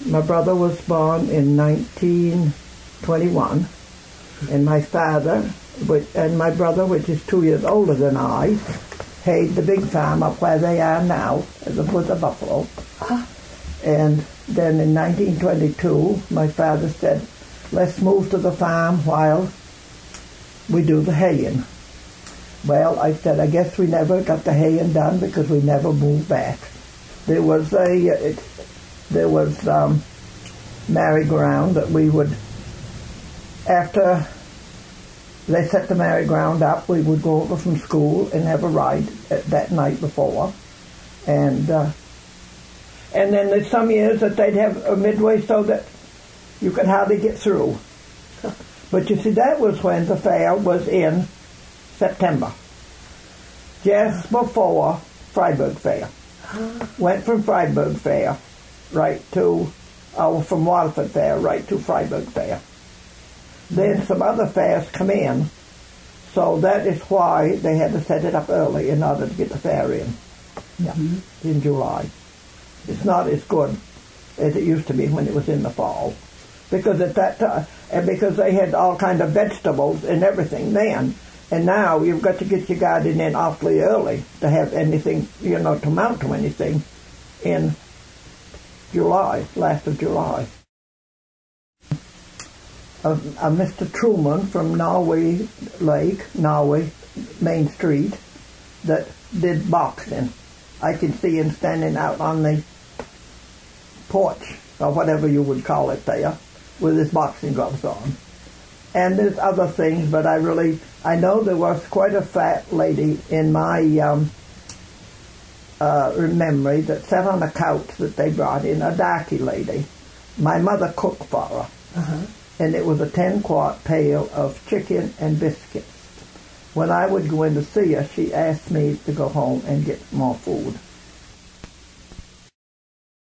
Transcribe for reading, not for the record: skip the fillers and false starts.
My brother was born in 1921, and my father and my brother, which is 2 years older than I, had the big farm up where they are now, at the foot of Buffalo. And then in 1922, my father said, let's move to the farm while we do the haying. Well, I said, I guess we never got the haying done because we never moved back. There was merry-go-round that we would, after they set the merry-go-round up, we would go over from school and have a ride that night before. And then there's some years that they'd have a midway so that you could hardly get through. But you see, that was when the fair was in September, just before Freiburg Fair. Went from Freiburg Fair right to, from Waterford Fair right to Freiburg Fair. Then some other fairs come in, so that is why they had to set it up early in order to get the fair in. In July. It's not as good as it used to be when it was in the fall, because at that time, and because they had all kind of vegetables and everything then, and now you've got to get your garden in awfully early to have anything, to mount to anything in July, last of July. Mr. Truman from Norway Lake, Norway Main Street, that did boxing. I can see him standing out on the porch, or whatever you would call it there, with his boxing gloves on. And there's other things, but I know there was quite a fat lady in my memory that sat on a couch that they brought in, a darky lady. My mother cooked for her. And it was a 10-quart pail of chicken and biscuits. When I would go in to see her, she asked me to go home and get more food.